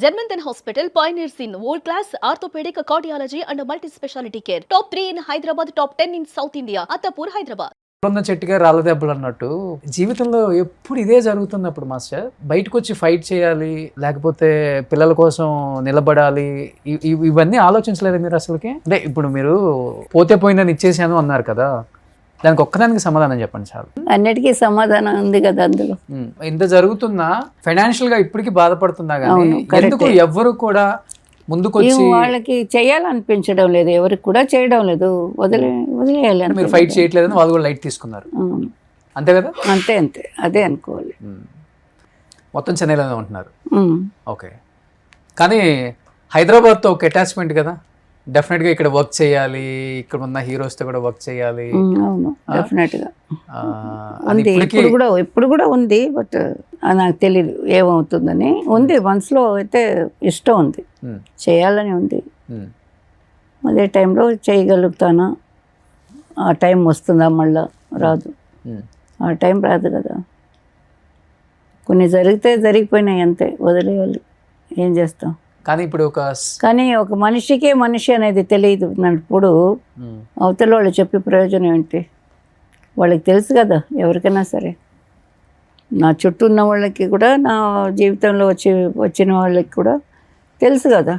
Germanton Hospital pioneers in world-class orthopedic cardiology and multi-specialty care. Top 3 in Hyderabad, top 10 in South India. Attapur, Hyderabad. ఉన్న చెట్టుగా రాళ్ళ దెబ్బలు అన్నట్టు జీవితంలో ఎప్పుడు ఇదే జరుగుతున్నప్పుడు మాస్టర్ బయటకు వచ్చి ఫైట్ చేయాలి, లేకపోతే పిల్లల కోసం నిలబడాలి, ఇవన్నీ ఆలోచించలేదు మీరు అసలుకి? అంటే ఇప్పుడు మీరు పోతే పోయిందని ఇచ్చేసాను అన్నారు కదా, దానికి ఒక్కదానికి సమాధానం చెప్పండి చాలు. అన్నిటికీ సమాధానం ఉంది కదా అందులో. ఇంత జరుగుతున్నా ఫైనాన్షియల్ గా ఇప్పటికీ బాధపడుతున్నా కానీ అవును, ఎందుకు ఎవ్వరు కూడా ముందుకొచ్చి వాళ్ళకి చేయాలనిపించడం లేదు, ఎవరికి కూడా చేయడం లేదు, వదిలేయాలి. మీరు ఫైట్ చేయట్లేదని వాళ్ళు కూడా లైట్ తీసుకున్నారు, అంతే కదా? అంతే అంతే, అదే అనుకోవాలి. మొత్తం చెన్నైలోనే ఉంటున్నారు, ఓకే. కానీ హైదరాబాద్తో ఒక అటాచ్మెంట్ కదా, డెఫినెట్గా ఇక్కడ వర్క్ చేయాలి, ఇక్కడ ఉన్న హీరోస్తో కూడా వర్క్ చేయాలి. అవును, డెఫినెట్గా ఉంది, ఇప్పుడు కూడా ఉంది. బట్ నాకు తెలియదు ఏమవుతుందని. ఉంది మనసులో అయితే, ఇష్టం ఉంది, చేయాలని ఉంది. అదే టైంలో చేయగలుగుతానా, ఆ టైం వస్తుందా మళ్ళా? రాదు, ఆ టైం రాదు కదా. కొన్ని జరిగిపోయినాయి అంతే, వదిలేయాలి, ఏం చేస్తాం. కానీ ఇప్పుడు ఒక మనిషికే మనిషి అనేది తెలియదు అన్నప్పుడు అవతల వాళ్ళు చెప్పే ప్రయోజనం ఏంటి? వాళ్ళకి తెలుసు కదా, ఎవరికైనా సరే. నా చుట్టూ ఉన్న వాళ్ళకి కూడా, నా జీవితంలో వచ్చిన వాళ్ళకి కూడా తెలుసు కదా.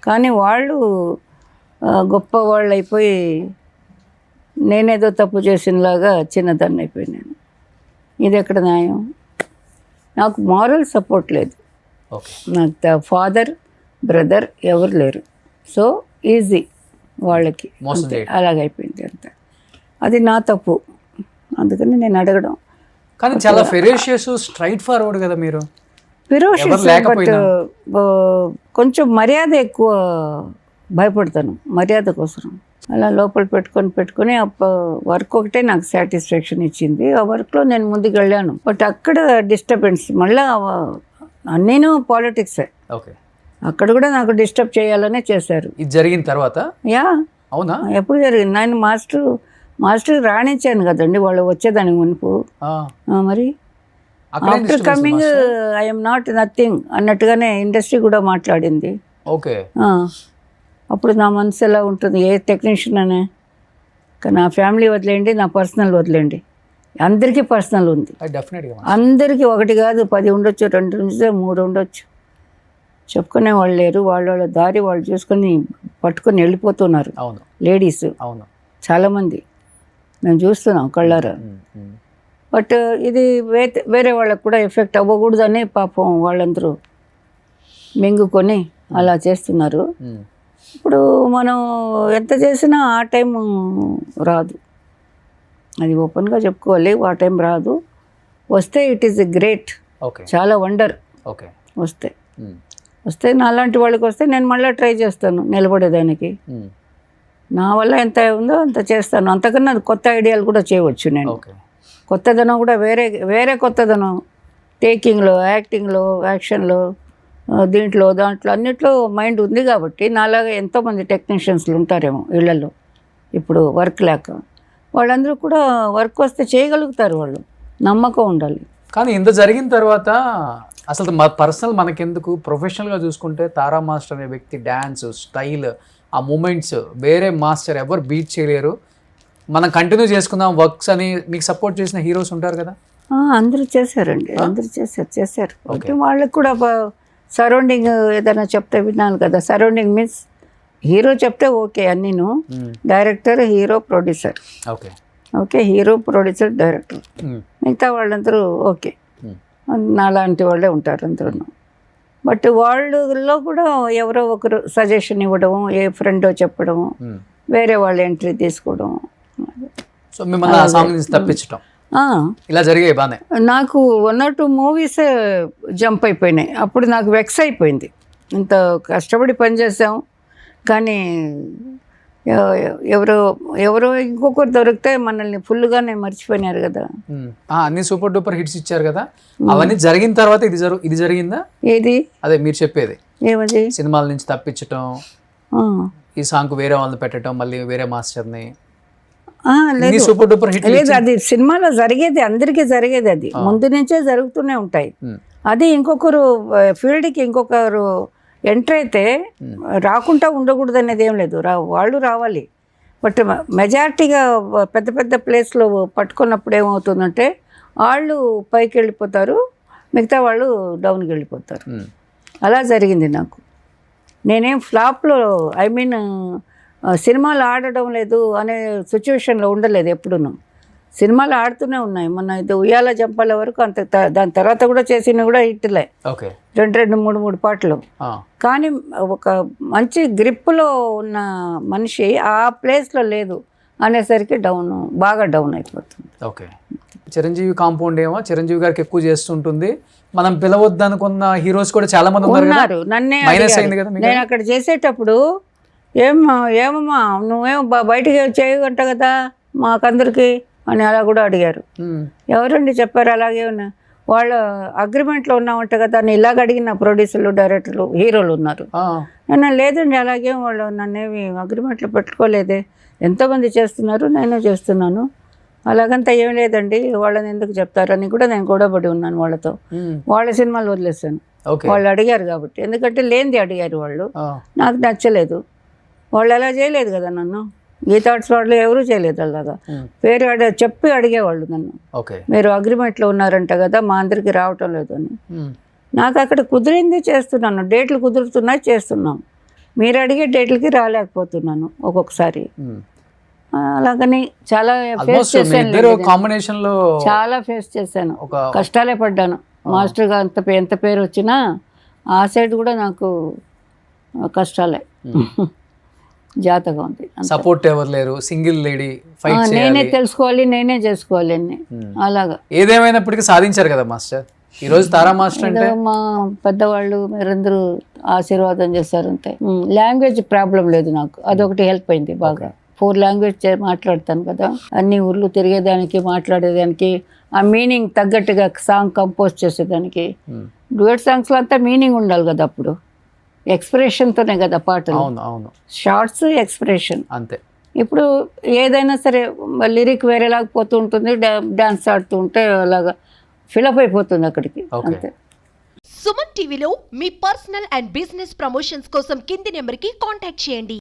కానీ వాళ్ళు గొప్ప వాళ్ళు అయిపోయి నేనేదో తప్పు చేసినలాగా చిన్నదాన్ని అయిపోయినాను. ఇది ఎక్కడ న్యాయం? నాకు మారల్ సపోర్ట్ లేదు, నాకు ఫాదర్ బ్రదర్ ఎవరు లేరు. సో ఈజీ వాళ్ళకి, అలాగైపోయింది అంత. అది నా తప్పు, అందుకని నేను అడగడం. కానీ చాలా ఫెరోషియస్, స్ట్రైట్ ఫార్వర్డ్ కదా మీరు. ఫెరోషియస్, బట్ కొంచెం మర్యాద ఎక్కువ, భయపడతాను మర్యాద కోసం. అలా లోపల పెట్టుకొని వర్క్ ఒకటే నాకు సాటిస్ఫాక్షన్ ఇచ్చింది. ఆ వర్క్లో నేను ముందుకు వెళ్ళాను. బట్ అక్కడ డిస్టర్బెన్స్, మళ్ళీ నేను పాలిటిక్సే. ఓకే, అక్కడ కూడా నాకు డిస్టర్బ్ చేయాలనే చేశారు. ఇది జరిగిన తర్వాత? యా, అవునా? ఎప్పుడు జరిగింది? నేను మాస్టర్ రాణించాను కదండి వాళ్ళు వచ్చేదానికి మునుపు. మరి after coming I'm not nothing అన్నట్టుగానే ఇండస్ట్రీ కూడా మాట్లాడింది. ఓకే, అప్పుడు నా మనసు ఎలా ఉంటుంది? ఏ టెక్నీషియన్ అనే, నా ఫ్యామిలీ వదిలేండి, నా పర్సనల్ వదిలేండి. అందరికీ పర్సనల్ ఉంది, అందరికీ. ఒకటి కాదు, 10 ఉండొచ్చు, 2 ఉండొచ్చు, 3 ఉండొచ్చు. చెప్పుకునే వాళ్ళు లేరు. వాళ్ళ దారి వాళ్ళు చూసుకొని పట్టుకొని వెళ్ళిపోతున్నారు లేడీస్, చాలామంది మేము చూస్తున్నాం కళ్ళారా. బట్ ఇది వేరే వాళ్ళకు కూడా ఎఫెక్ట్ అవ్వకూడదని పాపం వాళ్ళందరూ మింగుకొని అలా చేస్తున్నారు. ఇప్పుడు మనం ఎంత చేసినా ఆ టైం రాదు, అది ఓపెన్గా చెప్పుకోవాలి. ఆ టైం రాదు. వస్తే ఇట్ ఈస్ గ్రేట్, చాలా వండర్. వస్తే నాలాంటి వాళ్ళకి వస్తే నేను మళ్ళీ ట్రై చేస్తాను నిలబడేదానికి. నా వల్ల ఎంత ఉందో అంత చేస్తాను. అంతకన్నా కొత్త ఐడియాలు కూడా చేయవచ్చు నేను. కొత్తదనం కూడా వేరే కొత్తదనం, టేకింగ్లో, యాక్టింగ్లో, యాక్షన్లో, దాంట్లో అన్నిట్లో మైండ్ ఉంది. కాబట్టి నాలాగా ఎంతోమంది టెక్నీషియన్స్లు ఉంటారేమో ఇళ్లలో ఇప్పుడు వర్క్ లేక. వాళ్ళందరూ కూడా వర్క్ వస్తే చేయగలుగుతారు, వాళ్ళు నమ్మకం ఉండాలి. కానీ ఇంత జరిగిన తర్వాత అసలు పర్సనల్ మనకెందుకు, ప్రొఫెషనల్గా చూసుకుంటే తారా మాస్టర్ అనే వ్యక్తి డ్యాన్స్ స్టైల్, ఆ మూమెంట్స్ వేరే మాస్టర్ ఎవరు బీట్ చేయలేరు. మనం కంటిన్యూ చేసుకుందాం వర్క్స్ అని మీకు సపోర్ట్ చేసిన హీరోస్ ఉంటారు కదా. అందరూ చేశారండి, అందరూ చేశారు. వాళ్ళకి కూడా సరౌండింగ్ ఏదైనా చెప్తే వినాలి కదా. సరౌండింగ్ మీన్స్ హీరో చెప్తే ఓకే అన్నీను, director, hero, producer. Okay, hero, producer, director, మిగతా వాళ్ళందరూ ఓకే, నాలాంటి వాళ్ళే ఉంటారు అందరూ. బట్ వాళ్ళలో కూడా ఎవరో ఒకరు సజెషన్ ఇవ్వడం, ఏ ఫ్రెండో చెప్పడం, వేరే వాళ్ళు ఎంట్రీ తీసుకోవడం. సో మిమ్మల్ని తప్పించడం ఇలా జరిగాయి బాగానే. నాకు 1 or 2 మూవీసే జంప్ అయిపోయినాయి. అప్పుడు నాకు వెక్స్ అయిపోయింది. ఇంత కష్టపడి పనిచేసాం కానీ ఎవరో ఇంకొకరు దొరికితే మనల్ని ఫుల్గానే మర్చిపోయినారు కదా. అన్ని సూపర్ డూపర్ హిట్స్ ఇచ్చారు కదా, అవన్నీ జరిగిన తర్వాత ఇది జరిగిందా? ఏది? అదే మీరు చెప్పేది. ఏమది? సినిమాల నుంచి తప్పించటం, ఈ సాంగ్ వేరే వాళ్ళని పెట్టడం, మళ్ళీ వేరే మాస్టర్ని. సూపర్ డూపర్ హిట్ లేదు, అది సినిమాలో జరిగేది, అందరికీ జరిగేది. అది ముందు నుంచే జరుగుతూనే ఉంటాయి. అది ఇంకొకరు ఫీల్డ్కి ఇంకొకరు ఎంటర్ అయితే రాకుండా ఉండకూడదు అనేది ఏం లేదు, వాళ్ళు రావాలి. బట్ మెజారిటీగా పెద్ద పెద్ద ప్లేస్లో పట్టుకున్నప్పుడు ఏమవుతుందంటే వాళ్ళు పైకి వెళ్ళిపోతారు, మిగతా వాళ్ళు డౌన్కి వెళ్ళిపోతారు. అలా జరిగింది నాకు. నేనేం ఫ్లాప్లో సినిమాలు ఆడడం లేదు అనే సిచ్యువేషన్లో ఉండలేదు ఎప్పుడును. సినిమాలు ఆడుతూనే ఉన్నాయి. మొన్న ఇది ఉయ్యాల జంపాల వరకు అంత దాని తర్వాత కూడా చేసినవి కూడా హిట్లే, 2-3 పాటలు. కానీ ఒక మంచి గ్రిప్లో ఉన్న మనిషి ఆ ప్లేస్లో లేదు అనేసరికి బాగా డౌన్ అయిపోతుంది. ఓకే, చిరంజీవి కాంపౌండ్ ఏమో చిరంజీవి గారికి ఎక్కువ చేస్తుంటుంది. మనం పిలవద్దు అనుకున్న హీరోస్ కూడా చాలా మంది ఉన్నారు. నన్నే అయింది కదా నేను అక్కడ చేసేటప్పుడు ఏమమ్మా నువ్వేమో బయటికి చేయగంట కదా మాకందరికి అని అలా కూడా అడిగారు. ఎవరండి చెప్పారు అలాగే ఉన్నా, వాళ్ళ అగ్రిమెంట్లో ఉన్నామంట కదా అని ఇలాగ అడిగిన ప్రొడ్యూసర్లు, డైరెక్టర్లు, హీరోలు ఉన్నారు. నేను లేదండి అలాగే వాళ్ళు నన్నేమి అగ్రిమెంట్లో పెట్టుకోలేదే, ఎంతోమంది చేస్తున్నారు నేను చేస్తున్నాను, అలాగంతా ఏం లేదండి వాళ్ళని ఎందుకు చెప్తారని కూడా నేను గొడవపడి ఉన్నాను వాళ్ళతో. వాళ్ళ సినిమాలు వదిలేస్తాను, వాళ్ళు అడిగారు కాబట్టి. ఎందుకంటే లేనిది అడిగారు వాళ్ళు, నాకు నచ్చలేదు. వాళ్ళు అలా చేయలేదు కదా నన్ను, గీతార్ట్స్ వాళ్ళు ఎవరూ చేయలేదు అలాగా. పేరు చెప్పి అడిగేవాళ్ళు నన్ను, మీరు అగ్రిమెంట్లో ఉన్నారంట కదా మా అందరికి రావటం లేదు అని. నాకు అక్కడ కుదిరింది చేస్తున్నాను, డేట్లు కుదురుతున్నాయి చేస్తున్నాం, మీరు అడిగే డేట్లకి రాలేకపోతున్నాను ఒక్కొక్కసారి. అలాగని చాలా ఫేస్ చేశాను, చాలా ఫేస్ చేశాను, కష్టాలే పడ్డాను. మాస్టర్గా ఎంత పేరు వచ్చినా ఆ సైడ్ కూడా నాకు కష్టాలే. జాతకం ఉంది, సపోర్ట్ ఎవరు లేరు, సింగిల్ లేడీ, నేనే తెలుసుకోవాలి, నేనే చేసుకోవాలి అన్ని. అలాగా ఏదేమైనప్పటికీ సాధించారు కదా మాస్టర్. ఈ రోజు తారా మాస్టర్ అంటే మా పెద్దవాళ్ళు మీరందరూ ఆశీర్వాదం చేశారు అంతే. లాంగ్వేజ్ ప్రాబ్లం లేదు నాకు, అదొకటి హెల్ప్ అయింది బాగా. 4 లాంగ్వేజ్ మాట్లాడతాను కదా, అన్ని ఊర్లు తిరిగేదానికి, మాట్లాడేదానికి, ఆ మీనింగ్ తగ్గట్టుగా సాంగ్ కంపోజ్ చేసేదానికి. డ్యూయట్ సాంగ్స్లో అంతా మీనింగ్ ఉండాలి కదా, అప్పుడు ఎక్స్ప్రెషన్తోనే కదా పాటలు, షార్ట్స్ ఎక్స్ప్రెషన్ అంతే. ఇప్పుడు ఏదైనా సరే లిరిక్ వేరేలాగా పోతూ ఉంటుంది, డాన్స్ ఆడుతూ ఉంటే అలాగా ఫిలప్ అయిపోతుంది అక్కడికి అంతే. సుమన్ టీవీలో మీ పర్సనల్ అండ్ బిజినెస్ ప్రమోషన్స్ కోసం కింది నెంబర్కి కాంటాక్ట్ చేయండి.